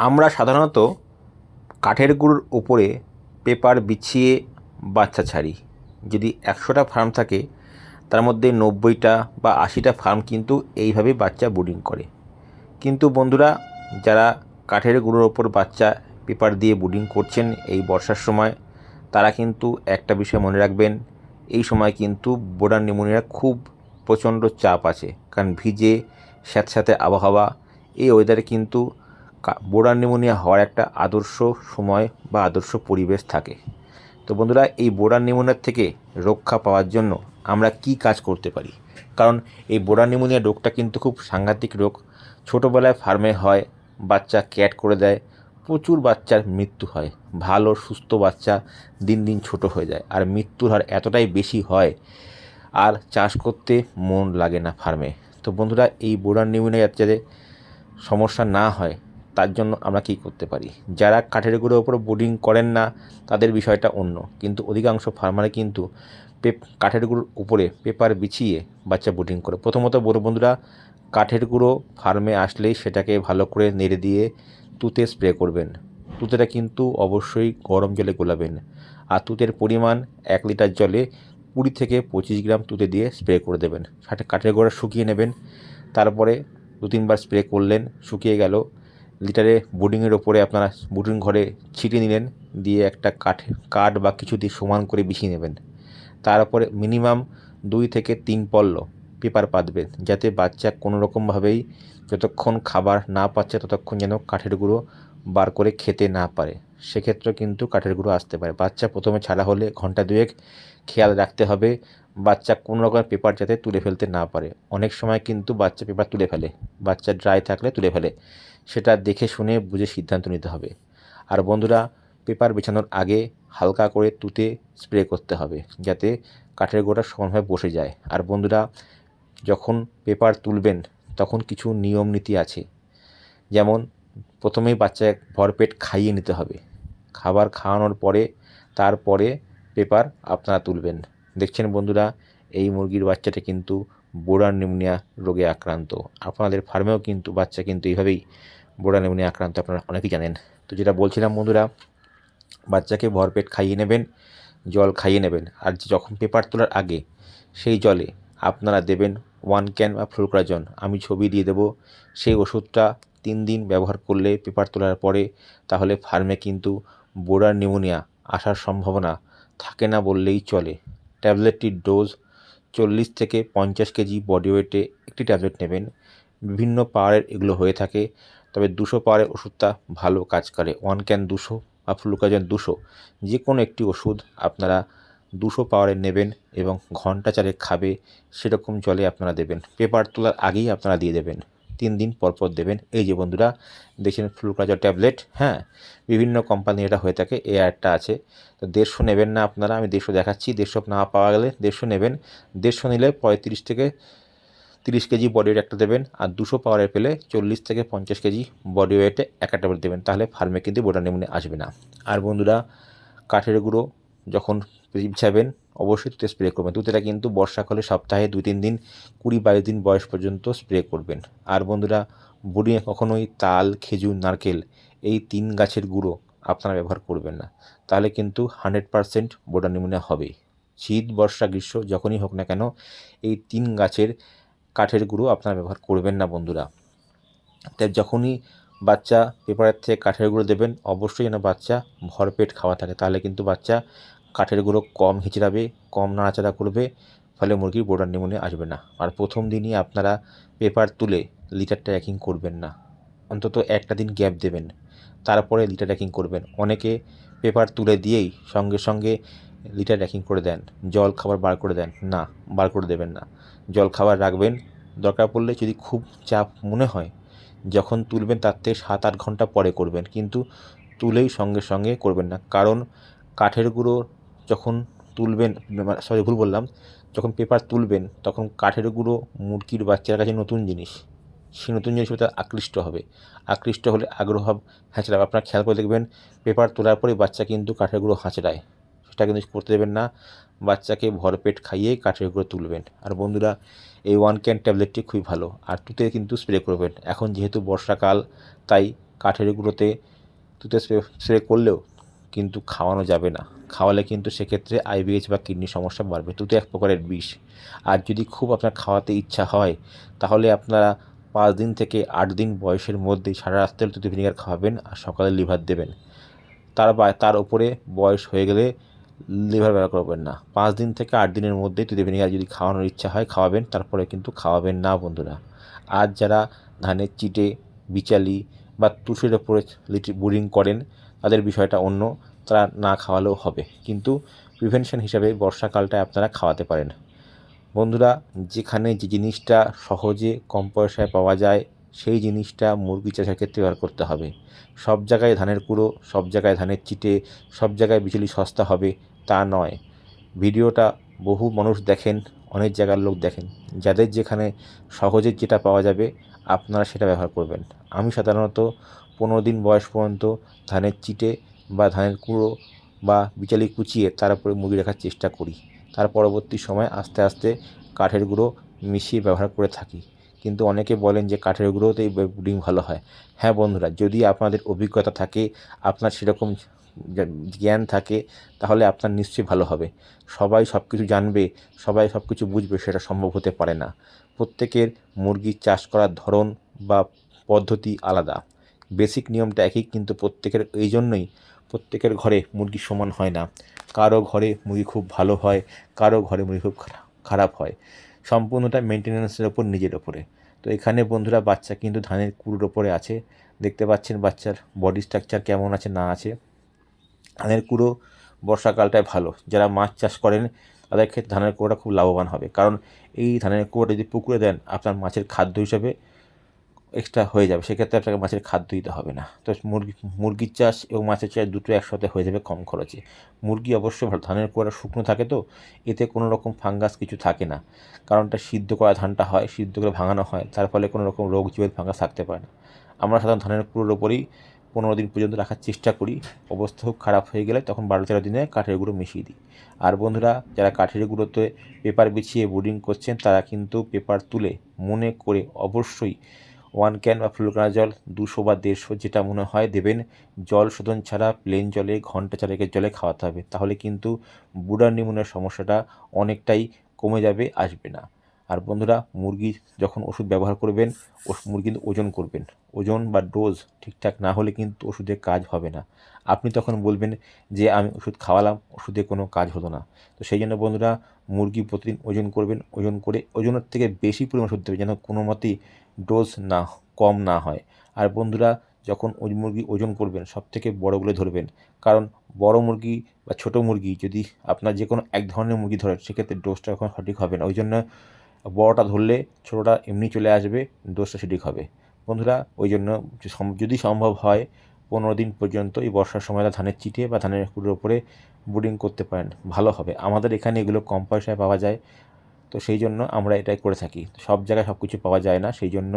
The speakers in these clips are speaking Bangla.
আমরা সাধারণত কাঠের গুঁড়োর উপরে পেপার বিছিয়ে বাচ্চা ছাড়ি। যদি ১০০টা ফার্ম থাকে তার মধ্যে ৯০টা বা ৮০টা ফার্ম কিন্তু এইভাবেই বাচ্চা ব্রুডিং করে। কিন্তু বন্ধুরা, যারা কাঠের গুঁড়োর ওপর বাচ্চা পেপার দিয়ে ব্রুডিং করছেন এই বর্ষার সময়, তারা কিন্তু একটা বিষয় মনে রাখবেন, এই সময় কিন্তু বোর্ডার নিউমোনিয়ার খুব প্রচণ্ড চাপ আছে। কারণ ভিজে স্যাঁতস্যাঁতে আবহাওয়া, এই ওয়েদারে কিন্তু বোর্ডার নিউমোনিয়া হওয়ার একটা আদর্শ সময় বা আদর্শ পরিবেশ থাকে। তো বন্ধুরা, এই বোর্ডার নিউমোনিয়ার থেকে রক্ষা পাওয়ার জন্য আমরা কি কাজ করতে পারি? কারণ এই বোর্ডার নিউমোনিয়া রোগটা কিন্তু খুব সাংঘাতিক রোগ। ছোটোবেলায় ফার্মে হয়, বাচ্চা ক্যাট করে দেয়, প্রচুর বাচ্চার মৃত্যু হয়। ভালো সুস্থ বাচ্চা দিন দিন ছোট হয়ে যায়, আর মৃত্যুর হার এতটাই বেশি হয় আর চাষ করতে মন লাগে না ফার্মে। তো বন্ধুরা, এই বোর্ডার নিউমোনিয়া যাতে সমস্যা না হয় তার জন্য আমরা কী করতে পারি? যারা কাঠের গুঁড়োর ওপর ব্রুডিং করেন না তাদের বিষয়টা অন্য, কিন্তু অধিকাংশ ফার্মারে কিন্তু কাঠের গুঁড়োর উপরে পেপার বিছিয়ে বাচ্চা ব্রুডিং করে। প্রথমত বড় বন্ধুরা, কাঠের গুঁড়ো ফার্মে আসলেই সেটাকে ভালো করে নেড়ে দিয়ে তুতে স্প্রে করবেন। তুতেটা কিন্তু অবশ্যই গরম জলে গোলাবেন, আর তুতের পরিমাণ ১ লিটার জলে ২০ থেকে ২৫ গ্রাম তুতে দিয়ে স্প্রে করে দেবেন। সাথে কাঠের গুঁড়ো শুকিয়ে নেবেন, তারপরে ২-৩ বার স্প্রে করলেন, শুকিয়ে গেল। লিটারে ব্রুডিংয়ের ওপরে আপনারা ব্রুডিং ঘরে ছিটিয়ে নিলেন, দিয়ে একটা কাঠ বা কিছু দিয়ে সমান করে বিছিয়ে নেবেন। তারপরে মিনিমাম ২ থেকে ৩ পল্ল পেপার পাতবেন, যাতে বাচ্চা কোনো রকমভাবেই যতক্ষণ খাবার না পাচ্ছে ততক্ষণ যেন কাঠের গুঁড়ো বার করে খেতে না পারে। সেক্ষেত্রে কিন্তু কাঠের গুঁড়ো আসতে পারে। বাচ্চা প্রথমে ছাড়া হলে ঘন্টা ২ খেয়াল রাখতে হবে বাচ্চা কোনো রকমের পেপার যাতে তুলে ফেলতে না পারে। অনেক সময় কিন্তু বাচ্চা পেপার তুলে ফেলে, বাচ্চা ড্রাই থাকলে তুলে ফেলে, সেটা দেখে শুনে বুঝে সিদ্ধান্ত নিতে হবে। আর বন্ধুরা, পেপার বিছানোর আগে হালকা করে তুতে স্প্রে করতে হবে, যাতে কাঠের গুঁড়োটা সমানভাবে বসে যায়। আর বন্ধুরা, যখন পেপার তুলবেন তখন কিছু নিয়ম নীতি আছে। যেমন, প্রথমেই বাচ্চাকে ভরপেট খাইয়ে নিতে হবে। খাবার খাওয়ানোর পরে তারপরে পেপার আপনারা তুলবেন। দেখছেন বন্ধুরা, এই মুরগির বাচ্চাটা কিন্তু বোর্ডার নিউমোনিয়া রোগে আক্রান্ত। আপনাদের ফার্মেও কিন্তু বাচ্চা কিন্তু এইভাবেই বোর্ডার নিউমোনিয়া আক্রান্ত, আপনারা অনেকেই জানেন। তো যেটা বলছিলাম বন্ধুরা, বাচ্চাকে ভরপেট খাইয়ে নেবেন, জল খাইয়ে নেবেন। আর যখন পেপার তোলার আগে সেই জলে আপনারা দেবেন 1 ক্যান বা ফ্লুকোরাজন, আমি ছবি দিয়ে দেবো। সেই ওষুধটা ৩ দিন ব্যবহার করলে পেপার তোলার পরে, তাহলে ফার্মে কিন্তু বোর্ডার নিউমোনিয়া আসার সম্ভাবনা থাকে না বললেই চলে। ট্যাবলেটটির ডোজ ৪০ থেকে ৫০ কেজি বডি ওয়েটে একটি ট্যাবলেট নেবেন। বিভিন্ন পাওয়ারের এগুলো হয়ে থাকে, তবে ২০০ পাওয়ারের ওষুধটা ভালো কাজ করে। 1 ক্যান ২০০ বা ফ্লুকোরাজন ২০০, যে কোনো একটি ওষুধ আপনারা ২০০ পাওয়ারের নেবেন এবং ঘন্টা ৪ খাবে সেরকম জলে আপনারা দেবেন। পেপার তোলার আগেই আপনারা দিয়ে দেবেন, ৩ দিন পর পর দেবেন। এই যে বন্ধুরা দেখছেন ফ্লুকোরাজন ট্যাবলেট, হ্যাঁ, বিভিন্ন কোম্পানির এটা হয়ে থাকে। এই একটা আছে, তো ১৫০ নেবেন না আপনারা, আমি ১৫০ দেখাচ্ছি। ১৫০ না পাওয়া গেলে ১৫০ নেবেন। ১৫০ নিলে ৩৫ থেকে ৩০ কেজি বডি ওয়েট একটা দেবেন, আর ২০০ পাওয়ারের পেলে ৪০ থেকে ৫০ কেজি বডি ওয়েটে একটা ট্যাবলেট দেবেন। তাহলে ফার্মে কিন্তু বোর্ডার নিউমোনিয়া আসবে না। আর বন্ধুরা, কাঠের গুঁড়ো যখন বিছাবেন অবশ্যই তুতে স্প্রে করবেন। তুতেটা কিন্তু বর্ষাকালে সপ্তাহে ২-৩ দিন, ২০-২২ দিন বয়স পর্যন্ত স্প্রে করবেন। আর বন্ধুরা, ব্রুডিংয়ে কখনোই তাল, খেজুর, নারকেল এই ৩ গাছের গুঁড়ো আপনারা ব্যবহার করবেন না, তাহলে কিন্তু 100% বোর্ডার নিউমোনিয়া হবেই। শীত, বর্ষা, গ্রীষ্ম যখনই হোক না কেন, এই ৩ গাছের কাঠের গুঁড়ো আপনারা ব্যবহার করবেন না বন্ধুরা। তাই যখনই বাচ্চা পেপারের থেকে কাঠের গুঁড়ো দেবেন, অবশ্যই যেন বাচ্চা ভরপেট খাওয়া থাকে, তাহলে কিন্তু বাচ্চা কাঠের গুঁড়ো কম হিচড়াবে, কম নাড়াচাড়া করবে, ফলে মুরগির বোর্ডার নিউমোনিয়া আসবে না। আর প্রথম দিনই আপনারা পেপার তুলে লিটারটা র্যাকিং করবেন না, অন্তত একটা দিন গ্যাপ দেবেন, তারপরে লিটার র্যাকিং করবেন। অনেকে পেপার তুলে দিয়েই সঙ্গে সঙ্গে লিটার র্যাকিং করে দেন, জল খাবার বার করে দেন। না, বার করে দেবেন না, জল খাবার রাখবেন। দরকার পড়লে যদি খুব চাপ মনে হয়, যখন তুলবেন তার থেকে ৭-৮ ঘন্টা পরে করবেন, কিন্তু তুলেই সঙ্গে সঙ্গে করবেন না। কারণ কাঠের গুঁড়ো যখন তুলবেন, ভুল বললাম, যখন পেপার তুলবেন তখন কাঠের গুঁড়ো মুরগির বাচ্চার কাছে নতুন জিনিস, সেই নতুন জিনিস তারা আকৃষ্ট হবে। আকৃষ্ট হলে আগ্রহ হ্যাঁচড়াবে। আপনারা খেয়াল করে দেখবেন, পেপার তোলার পরে বাচ্চা কিন্তু কাঠের গুঁড়ো হাঁচড়ায়, সেটা কিন্তু করতে দেবেন না। বাচ্চাকে ভরপেট খাইয়েই কাঠের গুঁড়ো তুলবেন। আর বন্ধুরা, এই 1 ক্যান ট্যাবলেটটি খুবই ভালো, আর তুতে কিন্তু স্প্রে করবেন। এখন যেহেতু বর্ষাকাল, তাই কাঠের গুঁড়োতে তুতে স্প্রে করলেও কিন্তু খাওয়ানো যাবে না। খাওয়ালে কিন্তু সেক্ষেত্রে আইবিএস বা কিডনির সমস্যা বাড়বে। তুতে এক প্রকারের বিষ। আর যদি খুব আপনার খাওয়াতে ইচ্ছা হয় তাহলে আপনারা 5 দিন থেকে 8 দিন বয়সের মধ্যেই সারা রাত্রে তুতে ভিনেগার খাওয়াবেন আর সকালে লিভার দেবেন। তার উপরে বয়স হয়ে গেলে লিভার ব্যবহার করবেন না। 5 দিন থেকে 8 দিনের মধ্যেই তুতে ভিনেগার যদি খাওয়ানোর ইচ্ছা হয় খাওয়াবেন, তারপরে কিন্তু খাওয়াবেন না বন্ধুরা। আর যারা ধানের চিটে, বিচালি বা তুষের ওপরে ব্রুডিং করেন তাদের বিষয়টা অন্য, তারা না খাওয়ালেও হবে, কিন্তু প্রিভেনশন হিসাবে বর্ষাকালটায় আপনারা খাওয়াতে পারেন। বন্ধুরা, যেখানে যে জিনিসটা সহজে কম পয়সায় পাওয়া যায় সেই জিনিসটা মুরগি চাষের ক্ষেত্রে ব্যবহার করতে হবে। সব জায়গায় ধানের কুড়ো, সব জায়গায় ধানের চিটে, সব জায়গায় বিচুলি সস্তা হবে তা নয়। ভিডিওটা বহু মানুষ দেখেন, অনেক জায়গার লোক দেখেন। যাদের যেখানে সহজে যেটা পাওয়া যাবে আপনারা সেটা ব্যবহার করবেন। আমি সাধারণত 15 দিন বয়স পর্যন্ত ধানের চিটে বা ধানের কুড়ো বা বিচালি কুচিয়ে তার উপরে মুরগি রাখার চেষ্টা করি। তার পরবর্তী সময় আস্তে আস্তে কাঠের গুঁড়ো মিশিয়ে ব্যবহার করে থাকি। কিন্তু অনেকে বলেন যে কাঠের গুঁড়োতেই ব্রিডিং ভালো হয়। হ্যাঁ বন্ধুরা, যদি আপনাদের অভিজ্ঞতা থাকে, আপনার সেরকম জ্ঞান থাকে, তাহলে আপনার নিশ্চয়ই ভালো হবে। সবাই সব কিছু জানবে, সবাই সব কিছু বুঝবে সেটা সম্ভব হতে পারে না। প্রত্যেকের মুরগির চাষ করার ধরন বা পদ্ধতি আলাদা। বেসিক নিয়মটা একই, কিন্তু প্রত্যেকের এই জন্যই প্রত্যেকের ঘরে মুরগি সমান হয় না। কারো ঘরে মুরগি খুব ভালো হয়, কারো ঘরে মুরগি খুব খারাপ হয়। সম্পূর্ণটা মেনটেন্যান্সের ওপর, নিজের ওপরে। তো এখানে বন্ধুরা বাচ্চা কিন্তু ধানের কুড়োর ওপরে আছে। দেখতে পাচ্ছেন বাচ্চার বডি স্ট্রাকচার কেমন আছে না আছে। ধানের কুড়ো বর্ষাকালটায় ভালো। যারা মাছ চাষ করেন তাদের ক্ষেত্রে ধানের কুড়োটা খুব লাভবান হবে, কারণ এই ধানের কুড়োটা যদি পুকুরে দেন আপনার মাছের খাদ্য হিসাবে এক্সট্রা হয়ে যাবে। সেক্ষেত্রে আপনাকে মাছের খাদ্য দিতে হবে না। তো মুরগির চাষ এবং মাছের চাষ দুটো একসাথে হয়ে যাবে কম খরচে। মুরগি অবশ্যই ভালো। ধানের কুড়োটা শুকনো থাকে তো এতে কোনো রকম ফাঙ্গাস কিছু থাকে না, কারণটা সিদ্ধ করা ধানটা হয়, সিদ্ধ করে ভাঙানো হয়, তার ফলে কোনো রকম রোগ জীবাণু ফাঙ্গাস থাকতে পারে না। আমরা সাধারণত ধানের কুড়োর ওপরেই 15 দিন পর্যন্ত রাখার চেষ্টা করি। অবস্থা খুব খারাপ হয়ে গেলে তখন 12-13 দিনে কাঠের গুঁড়ো মিশিয়ে দিই। আর বন্ধুরা, যারা কাঠের গুঁড়োতে পেপার বিছিয়ে ব্রুডিং করছেন তারা কিন্তু পেপার তুলে মনে করে অবশ্যই 1 ক্যান বা ফ্লুকোনাজল 200 বা 150 যেটা মনে হয় দেবেন। জল শোধন ছাড়া প্লেন জলে ঘন্টা 4 জলে খাওয়াতে হবে। তাহলে কিন্তু ব্রুডার নিউমোনিয়ার সমস্যাটা অনেকটাই কমে যাবে, আসবে না। আর বন্ধুরা, মুরগি যখন ওষুধ ব্যবহার করবেন মুরগি কিন্তু ওজন করবেন। ওজন বা ডোজ ঠিকঠাক না হলে কিন্তু ওষুধের কাজ হবে না। আপনি তখন বলবেন যে আমি ওষুধ খাওয়ালাম, ওষুধে কোনো কাজ হলো না। তো সেই জন্য বন্ধুরা, মুরগি প্রতিদিন ওজন করবেন। ওজন করে ওজনের থেকে বেশি পরিমাণ ওষুধ দেবেন, যেন কোনো মতেই ডোজ না কম না হয়। আর বন্ধুরা, যখন ওই মুরগি ওজন করবেন সবথেকে বড়গুলো ধরবেন, কারণ বড় মুরগি বা ছোটো মুরগি যদি আপনার যে কোনো এক ধরনের মুরগি ধরেন সেক্ষেত্রে ডোজটা এখন সঠিক হবে না। ওই জন্য বড়টা ধরলে ছোটোটা এমনি চলে আসবে, ডোজটা সঠিক হবে। বন্ধুরা, ওই জন্য যদি সম্ভব হয় 15 দিন পর্যন্ত এই বর্ষার সময় ধানের চিটে বা ধানের কুড়োর ওপরে ব্রুডিং করতে পারেন, ভালো হবে। আমাদের এখানে এগুলো কম পয়সায় পাওয়া যায়, তো সেই জন্য আমরা এটাই করে থাকি। সব জায়গায় সব কিছু পাওয়া যায় না, সেই জন্য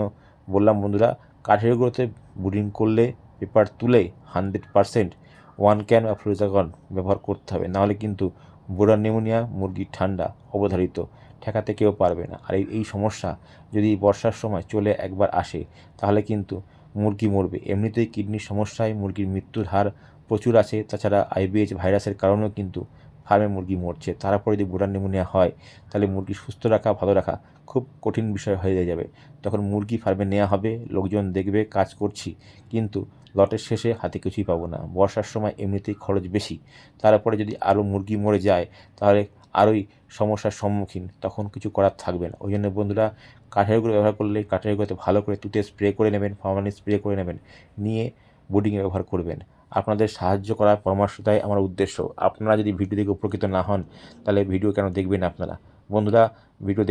বললাম বন্ধুরা, কাঠের গুঁড়োতে ব্রুডিং করলে পেপার তুলে 100% 1 ক্যান বা ফ্লুজাগন ব্যবহার করতে হবে, নাহলে কিন্তু ব্রুডার নিউমোনিয়া, মুরগির ঠান্ডা অবধারিত, ঠেকাতে কেউ পারবে না। আর এই সমস্যা যদি বর্ষার সময় চলে একবার আসে তাহলে কিন্তু মুরগি মরবে। এমনিতেই কিডনির সমস্যায় মুরগির মৃত্যুর হার প্রচুর আছে। তাছাড়া আইবিএইচ ভাইরাসের কারণেও কিন্তু ফার্মে মুরগি মরছে। তারপরে যদি ব্রুডার নিউমোনিয়া হয় তাহলে মুরগি সুস্থ রাখা, ভালো রাখা খুব কঠিন বিষয় হয়ে যাবে। তখন মুরগি ফার্মে নেওয়া হবে, লোকজন দেখবে কাজ করছি, কিন্তু লটের শেষে হাতে কিছুই পাবো না। বর্ষার সময় এমনিতেই খরচ বেশি, তারপরে যদি আরও মুরগি মরে যায় তাহলে আরোই সমস্যার সম্মুখীন, তখন কিছু করার থাকবে না। ওই জন্য বন্ধুরা, কাঠের গুঁড়ো ব্যবহার করলে কাঠের গুঁড়োতে ভালো করে তুতে স্প্রে করে নেবেন, ফরমালিন স্প্রে করে নেবেন, নিয়ে ব্রুডিংয়ে ব্যবহার করবেন। আপনাদের সাহায্য করার পরামর্শটাই আমার উদ্দেশ্য। আপনারা যদি ভিডিও দেখে উপকৃত না হন তাহলে ভিডিও কেন দেখবেন আপনারা? বন্ধুরা, ভিডিও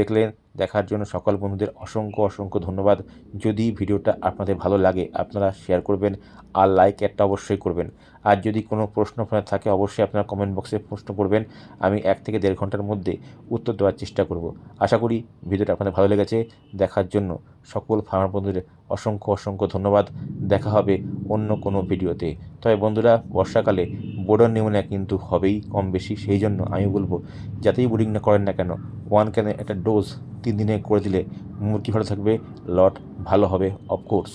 দেখার জন্য সকল বন্ধুদের অসংখ্য ধন্যবাদ। যদি ভিডিওটা আপনাদের ভালো লাগে আপনারা শেয়ার করবেন আর লাইক একটা অবশ্যই করবেন। আর যদি কোনো প্রশ্ন আপনার থাকে অবশ্যই আপনারা কমেন্ট বক্সে প্রশ্ন করবেন, আমি 1 থেকে 1.5 ঘন্টার মধ্যে উত্তর দেওয়ার চেষ্টা করব। আশা করি ভিডিওটা আপনাদের ভালো লেগেছে। দেখার জন্য সকল ফার্মার বন্ধুদের অসংখ্য ধন্যবাদ। দেখা হবে অন্য কোনো ভিডিওতে। তবে বন্ধুরা, বর্ষাকালে ব্রুডার নিউমোনিয়া কিন্তু হবেই কম বেশি, সেই জন্য আমি বলবো যাতেই ব্রুডিং না করেন না কেন 1 ক্যানের একটা ডোজ 3 দিনে করে দিলে মুরগি ভালো থাকবে, লট ভালো হবে অফকোর্স।